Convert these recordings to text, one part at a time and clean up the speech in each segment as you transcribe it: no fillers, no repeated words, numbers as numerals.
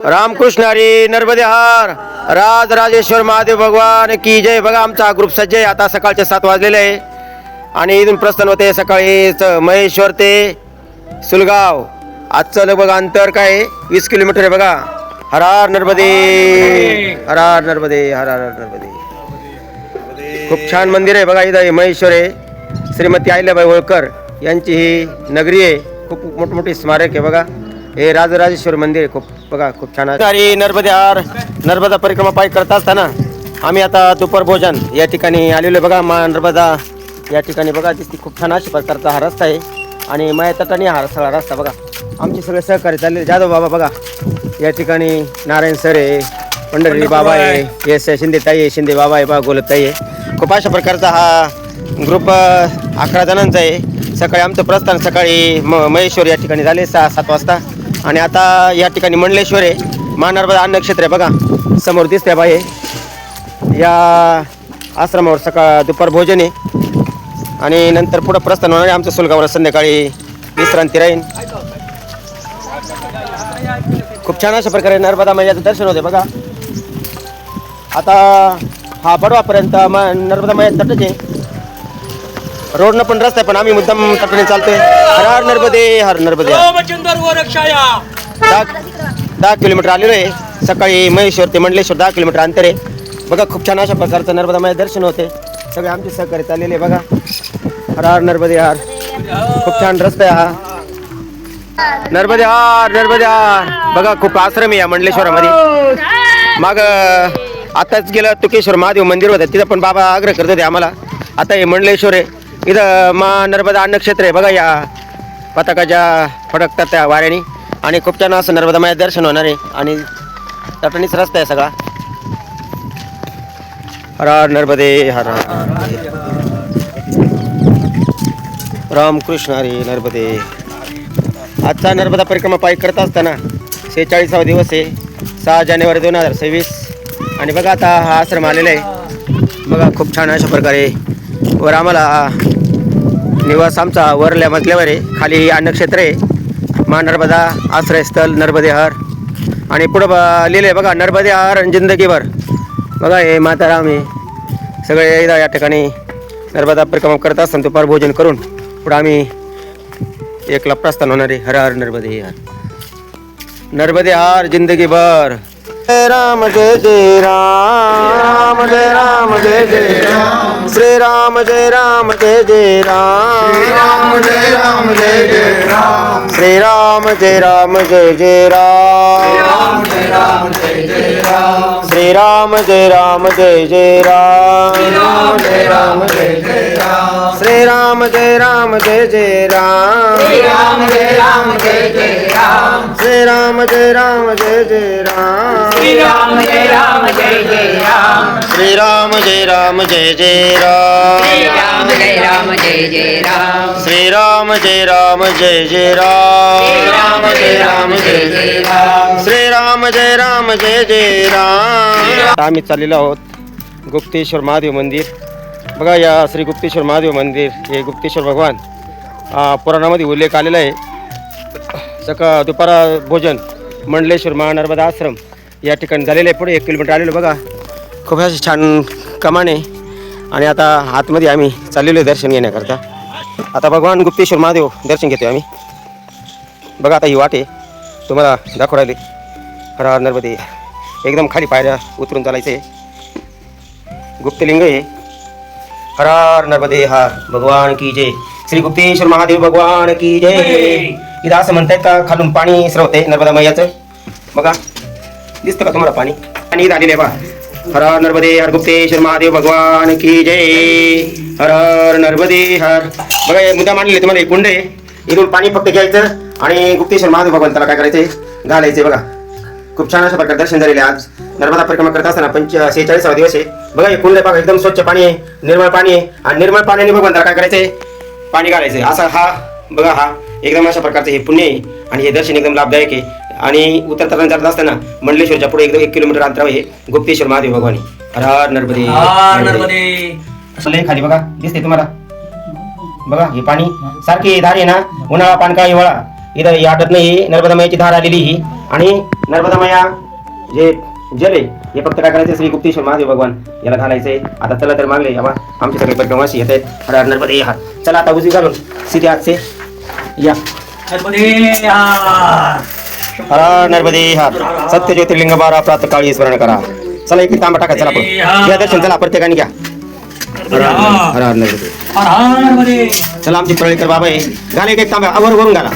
रामकृष्ण हरी नर्मदे हार राज राजेश्वर महादेव भगवान की जय. बघा आमचा हा ग्रुप सज्ज आहे. आता सकाळचे 7 वाजलेले आहे आणि इथून प्रस्थान होते सकाळी महेश्वर ते सुलगाव. आजचं लगभग अंतर काय आहे 20 किलोमीटर आहे. बघा हर हर नर्मदे हर हर नर्मदे हर हर नर्मदे. खूप छान मंदिर आहे. बघा इथं महेश्वर आहे. श्रीमती अहिल्याबाई होळकर यांची ही नगरी आहे. खूप मोठमोठी स्मारक आहे. बघा हे राजराजेश्वर मंदिर आहे. खूप बघा खूप छान आहे. हरी नर्मदे हार नर्मदा परिक्रमा पायी करत असताना आम्ही आता दुपार भोजन या ठिकाणी आलेलो आहे. बघा मा नर्मदा या ठिकाणी बघा दिसती खूप छान अशा प्रकारचा हा रस्ता आहे आणि माया तटाने हा सगळा रस्ता. बघा आमचे सगळे सहकारी चालले. जाधव बाबा बघा या ठिकाणी नारायण सर आहे, पंढरी बाबा आहे, एस शिंदे ताई आहे, शिंदे बाबा आहे, बघा गोलत ताई आहे. खूप अशा प्रकारचा हा ग्रुप 11 जणांचा आहे. सकाळी आमचं प्रस्थान सकाळी महेश्वर या ठिकाणी झाले 6-7 वाजता आणि आता या ठिकाणी मंडलेश्वर आहे. महानर्मदा अन्नक्षेत्र आहे. बघा समोर दिसते बाई या आश्रमावर सकाळ दुपार भोजन आहे आणि नंतर पुढं प्रस्थान होणार आहे. आमचं सुलगावला संध्याकाळी विश्रांती राहील. खूप छान अशा प्रकारे नर्मदा मैयाचं दर्शन होते. बघा आता हा बडवापर्यंत नर्मदा मैया तटच आहे. रोडनं पण रस्ता आहे पण आम्ही मुद्दाम तटाने चालतोय. हर हर नर्मदे हर नर्मदे. 10 किलोमीटर आलेलो आहे. सकाळी महेश्वर ते मंडलेश्वर 10 किलोमीटर अंतर आहे. बघा खूप छान अशा प्रकारचं नर्मदा मैया दर्शन होते. सगळे आमचे सहकारी चाललेले. बघा हर हर नर्मदे हार. खूप छान रस्ता आहे हा. नर्मदे हार नर्मदे हार. बघा खूप आश्रम आहे या मंडलेश्वरामध्ये. मग आताच गेलं तुकेश्वर महादेव मंदिर होतं तिथं पण बाबा आग्रह करत होते आम्हाला. आता हे मंडलेश्वर आहे. इथं मा नर्मदा अन्नक्षेत्र आहे. बघा या पताकाच्या फडकतात त्या वाऱ्याने आणि खूप छान असं नर्मदा मैया दर्शन होणार आहे आणि तटानीच रस्ता आहे सगळा. हर हर नर्मदे हर रामकृष्ण हरी नर्मदे. आजचा नर्मदा परिक्रमा पायी करत असताना 46वा दिवस आहे. 6 जानेवारी 2026 आणि बघा आता हा आश्रम आलेला आहे. बघा खूप छान अशा प्रकारे वर आम्हाला निवास आमचा वरल्या मजल्यावर आहे. खाली अन्नक्षेत्र आहे. मा नर्मदा आश्रयस्थल नर्मदे हार आणि पुढं लिहिलं आहे बघा नर्मदे हार जिंदगीभर. बघा हे माताराम आहे. सगळे या ठिकाणी नर्मदा परिक्रमा करत असताना दुपार भोजन करून पुढं आम्ही एकला प्रस्थान होणार आहे. हर हर नर्मदे हार नर्मदे हार जिंदगीभर. जय राम जय जय राम जय राम जय जय राम श्री राम जय राम जय जय राम जय राम जय जय राम श्री राम जय राम जय जय राम जय राम जय जय राम श्री राम जय राम जय जय राम जय राम जय जय राम श्री राम जय राम जय जय राम जय राम जय जय राम श्री राम जय राम जय जय राम जय राम जय जय राम श्री राम जय राम जय जय राम जय राम जय जय राम श्री राम जय राम जय जय राम जय राम जय जय राम श्री राम जय राम जय जय राम. आम्ही चाललेलो आहोत गुप्तेश्वर महादेव मंदिर. बघा या श्री गुप्तेश्वर महादेव मंदिर हे गुप्तेश्वर भगवान पुराणामध्ये उल्लेख आलेला आहे. दुपारा भोजन मंडलेश्वर महानर्मदा आश्रम या ठिकाणी झालेलं आहे. पुढे 1 किलोमीटर आलेलो. बघा खूप अशी छान कमान आहे आणि आता आतमध्ये आम्ही चाललेलो आहे दर्शन घेण्याकरता. आता भगवान गुप्तेश्वर महादेव दर्शन घेतो आम्ही. बघा आता ही वाट आहे तुम्हाला दाखवू राहिली. हर हर नर्मदे. एकदम खाली पायऱ्या उतरून चालायचं आहे. गुप्तलिंग आहे. हर हर नर्मदे हार भगवान की जय. श्री गुप्तेश्वर महादेव भगवान की जय. इथं असं म्हणतायत का खालून पाणी स्रोत नर्मदा मैयाचं. बघा दिसतं का तुम्हाला पाणी पाणी झालेलं आहे बघा. हर हर नर्मदे हर गुप्तेश्वर महादेव भगवान की जय. हर हर नर्मदे हर. बघा हे मुद्दा मांडलेले तुम्हाला एक कुंड आहे. इथून पाणी फक्त घ्यायचं आणि गुप्तेश्वर महादेव भगवंताला काय करायचंय घालायचे. बघा खूप छान अशा प्रकारे दर्शन झालेले. आज नर्मदा परिक्रमा करत असताना 46वा दिवस आहे. बघा हे कुंड आहे बघा एकदम स्वच्छ पाणी आहे, निर्मळ पाणी आहे आणि निर्मळ पाण्याने भगवंताला काय करायचंय पाणी घालायचंय. असा हा बघा हा एकदम अशा प्रकारचं हे पुण्य आहे आणि हे दर्शन एकदम लाभदायक आहे. आणि उतरताना जात असताना मंडलेश्वरच्या पुढे एकदम 1 किलोमीटर अंतरावर हे गुप्तेश्वर महादेव भगवान. हर हर नर्मदे खाली बघा दिसते तुम्हाला. बघा हे पाणी सारखी धार आहे ना. उन्हाळा पानका हिवाळा इथं ही आटत नाही. नर्मदा मैयाची धार आलेली ही आणि नर्मदा मैया जे जल आहे हे फक्त काय करायचं, श्री गुप्तेश्वर महादेव भगवान याला घालायचंय. आता चला तर मागले यावा आमचे सगळे परिक्रमाशी येत आहेत. हर हर नर्मदे हा. चला आता उजवी घालून सीधे हात से या. हर नर्मदे हा. सत्य ज्योतिर्लिंग 12 प्रातः काळी स्मरण करा. चला एक तांबा टाका. चला घ्या दर्शन. चला प्रत्येकाने घ्या. हर हर नर्मदे. चला आमचे प्रळीकर बाबा आहे. घाला एक तांबा वर वरून घाला.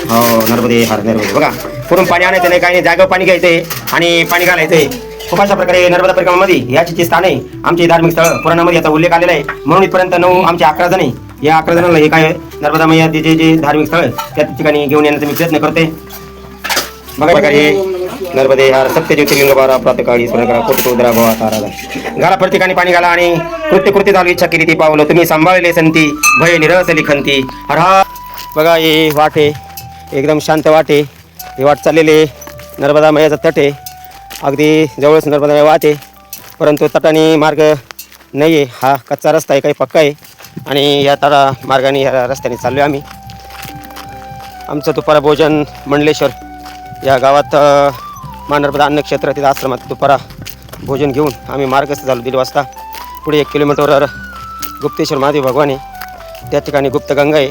हो नर्मदे हर नर्मदे. बघा पुरून पाणी आणायचं नाही, काही नाही, जागेवर पाणी घ्यायचंय आणि पाणी घालायचंय. खूप अशा प्रकारे नर्मदा परिक्रमामध्ये याची स्थान आहे. आमचे धार्मिक स्थळ पुराणामध्ये याचा उल्लेख आलेला आहे. म्हणून इथपर्यंत 9 आमचे 11 जण आहे. या 11 जणांना हे काय नर्मदा मैया जे धार्मिक स्थळ त्या ठिकाणी घेऊन येण्याचा मी प्रयत्न करते. बघा प्रकारे नर्मदे हर. सत्य ज्योतिर्लिंग 12 प्रातःकाळी स्मरण करा. कुटुंबरा भवा तारा घाला. प्रत्येकाने पाणी घाला आणि कृत्य झाली इच्छा केली ती पावलं तुम्ही सांभाळले संती भय निरस लिखंती. हर हर. बघा हे वाट आहे, एकदम शांत वाट आहे. ही वाट चाललेली नर्मदा मैयाचा तट आहे. अगदी जवळच नर्मदा मैया वाहते, परंतु तटाने मार्ग नाही आहे. हा कच्चा रस्ता आहे, काही पक्का आहे. आणि या तडा मार्गाने या रस्त्याने चाललो आहे आम्ही. आमचं दुपारा भोजन मंडलेश्वर या गावात नर्मदा अन्नक्षेत्र तिथं आश्रमात दुपारा भोजन घेऊन आम्ही मार्गस्थ झालो 1:30 वाजता. पुढे 1 किलोमीटरवर गुप्तेश्वर महादेव भगवान आहे. त्या ठिकाणी गुप्त गंगा आहे.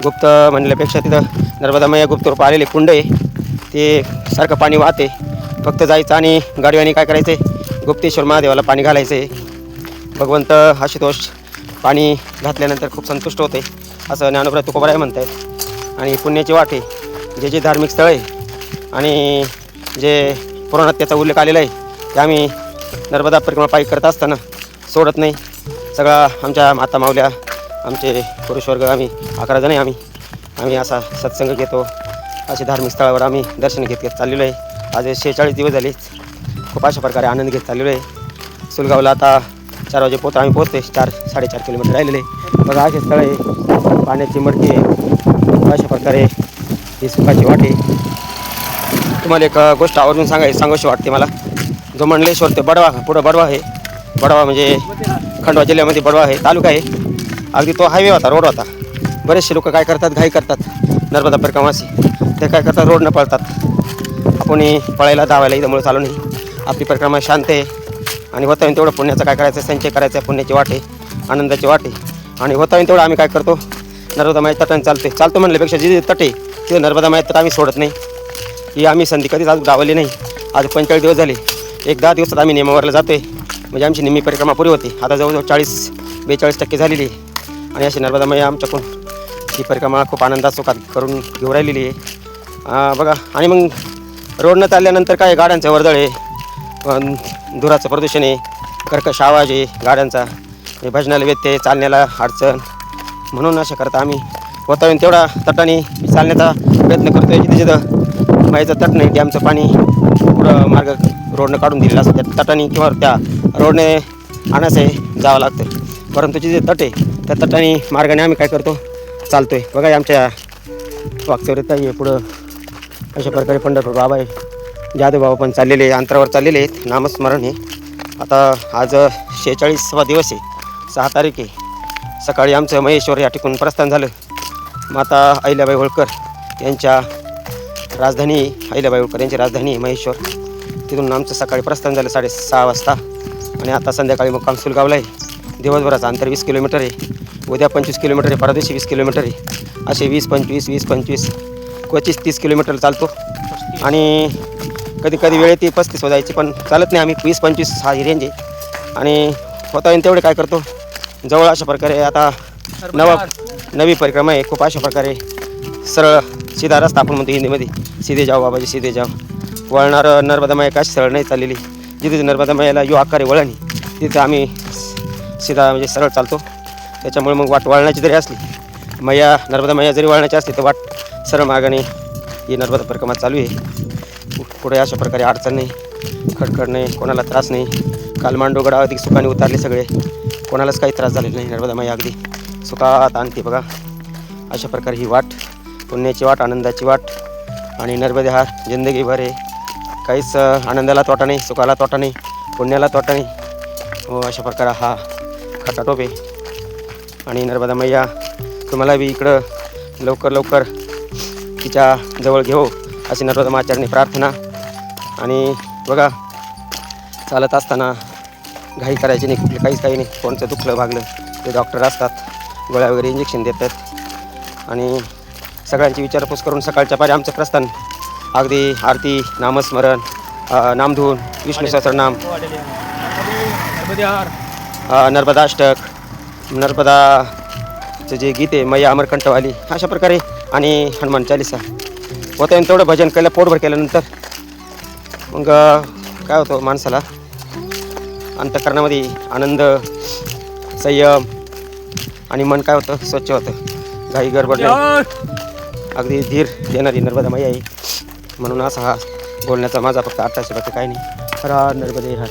गुप्त म्हणल्यापेक्षा तिथं नर्मदा मैया गुप्त रूप आलेले कुंड आहे. ते सारखं पाणी वाहते. फक्त जायचं आणि गाडीवानी काय करायचं आहे, गुप्तेश्वर महादेवाला पाणी घालायचं आहे. भगवंत आशुतोष पाणी घातल्यानंतर खूप संतुष्ट होते असं ज्ञानोबा तुकोबाराय म्हणतात. आणि पुण्याची वाट आहे. जे धार्मिक स्थळ आहे आणि जे पुराणात त्याचा उल्लेख आलेला आहे ते आम्ही नर्मदा परिक्रमा पायी करत असताना सोडत नाही. सगळा आमच्या माता माऊल्या आमचे पुरुषवर्ग आम्ही 11 जण आहे. आम्ही असा सत्संग घेतो. असे धार्मिक स्थळावर आम्ही दर्शन घेत चाललेलो आहे. आज 46 दिवस झाले. खूप अशा प्रकारे आनंद घेत चाललेलो आहे. सुलगावला आता 4 वाजे आम्ही पोहोचते. 4-4.5 किलोमीटर राहिलेले. बघा असे स्थळ आहे. पाण्याची मडकी आहे. अशा प्रकारे ही सुखाची वाट आहे. तुम्हाला एक गोष्ट आवर्जून सांगावीशी वाटते मला. जो मंडलेश्वर ते बडवा, पुढं बडवा आहे. बडवा म्हणजे खंडवा जिल्ह्यामध्ये बडवा आहे, तालुका आहे. अगदी तो हायवे होता, रोड होता. बरेचसे लोक काय करतात, घाई करतात नर्मदा परिक्रमाशी. ते काय करतात, रोड न पळतात. आपण पळायला धावायला इथं चालू नाही. आपली परिक्रमा शांत आहे आणि होता येईल तेवढं पुण्याचं काय करायचं, संचय करायचा. पुण्याची वाट आहे, आनंदाची वाट आहे. आणि होता येईल तेवढं आम्ही काय करतो, नर्मदा माया तटाने चालतो म्हणल्यापेक्षा जिथे तट आहे तिथे नर्मदा माया तट आम्ही सोडत नाही. ही आम्ही संधी कधीच आज डावली नाही. आज 45 दिवस झाले. 10 दिवसात आम्ही नियमावरला जातो आहे. म्हणजे आमची निम्मी परिक्रमा पुरी होती. आता जवळजवळ 40-42% झालेली आहे. आणि अशी नर्मदा मैया आमच्याकडून ही परिक्रमा खूप आनंदात सुखात करून घेऊन राहिलेली आहे. बघा आणि मग रोडनं चालल्यानंतर काय गाड्यांचं वर्दळ आहे, धुराचं प्रदूषण आहे, कर्कश आवाज आहे गाड्यांचा, भजनाला व्यत्यय, चालण्याला अडचण. म्हणून अशा करता आम्ही होता येऊन तेवढा तटाने चालण्याचा प्रयत्न करतो आहे. जिथं माईचं तट नाही ते आमचं पाणी पुढं मार्ग रोडनं काढून दिलेलं असतं. त्या तटाने किंवा त्या रोडने आणायचं जावं लागतं. परंतु जिथे तट आहे त्या तटाने मार्गाने आम्ही काय करतो, चालतो आहे. बघा आमच्या वागचौरीत आहे पुढं अशा प्रकारे पंढरपूर बाबा आहे, जाधव बाबा पण चाललेले अंतरावर चाललेले आहेत. नामस्मरण आहे. आता आज 46वा दिवस आहे, 6 तारीख आहे. सकाळी आमचं महेश्वर या ठिकाणी प्रस्थान झालं. माता अहिल्याबाई होळकर यांच्या राजधानी, अहिल्याबाई होळकर यांची राजधानी महेश्वर. तिथून आमचं सकाळी प्रस्थान झालं 6:30 वाजता. आणि आता संध्याकाळी मुक्काम सुलगावला आहे. दिवसभराचं अंतर 20 किलोमीटर आहे. उद्या 25 किलोमीटर आहे, परदिवशी 20 किलोमीटर आहे. असे 20-25 क्वचित 30 किलोमीटर चालतो. आणि कधी वेळ ती 35 जायची, पण चालत नाही आम्ही. 20-25 हा ही रेंज आहे. आणि होता येईल तेवढे काय करतो जवळ. अशा प्रकारे आता नवी परिक्रमा आहे. खूप अशा प्रकारे सरळ सीधा रस्ता आपण म्हणतो हिंदीमध्ये, सीधे जाओ बाबाजी सीधे जाओ. वळणार नर्मदा मैया काशी सरळ नाही चाललेली. जिथे नर्मदा मैयाला यो आकार आहे वळणी, तिथं आम्ही सीधा म्हणजे सरळ चालतो. त्याच्यामुळे मग वाट वळण्याची जरी असली, नर्मदा मैया जरी वळण्याची असली तर वाट सरळ मार्गाने ही नर्मदा परिक्रमा चालू आहे. पुढे अशा प्रकारे अडचण नाही, खडखड नाही, कोणाला त्रास नाही. काल मांडोगड अगदी सुखाने उतारले सगळे, कोणालाच काही त्रास झालेला नाही. नर्मदा मैया अगदी सुखात आणते. बघा अशा प्रकारे ही वाट, पुण्याची वाट, आनंदाची वाट. आणि नर्मदा हा जिंदगीभर आहे. काहीच आनंदाला तोटा नाही, सुखाला तोटा नाही, पुण्याला तोटा नाही. अशा प्रकारे हा खटाटोप आहे. आणि नर्मदा मैया तुम्हाला बी इकडं लवकर तिच्या जवळ घेऊ अशी नर्मदा माचरणी प्रार्थना. आणि बघा चालत असताना घाई करायची नाही, कुठलं काही नाही. कोणचं दुखलं भागलं ते डॉक्टर असतात, गोळ्या वगैरे इंजेक्शन देतात आणि सगळ्यांची विचारपूस करून सकाळच्या पारी आमचं प्रस्थान. अगदी आरती, नामस्मरण, नामधून, विष्णू सहस्रनाम, नर्मदाष्टक, नर्मदाचं जे गीत आहे मैया अमरकंठवाली, अशा प्रकारे आणि हनुमान चालीसा होतं. तेवढं भजन केलं, पोटभर केल्यानंतर मग काय होतं माणसाला अंतःकरणामध्ये आनंद, संयम आणि मन काय होतं स्वच्छ होतं. घाई गडबड नाही, अगदी धीर देणारी नर्मदा मैया आहे. म्हणून असा हा बोलण्याचा माझा फक्त 8 बाकी काही नाही. हर हर नर्मदे हर.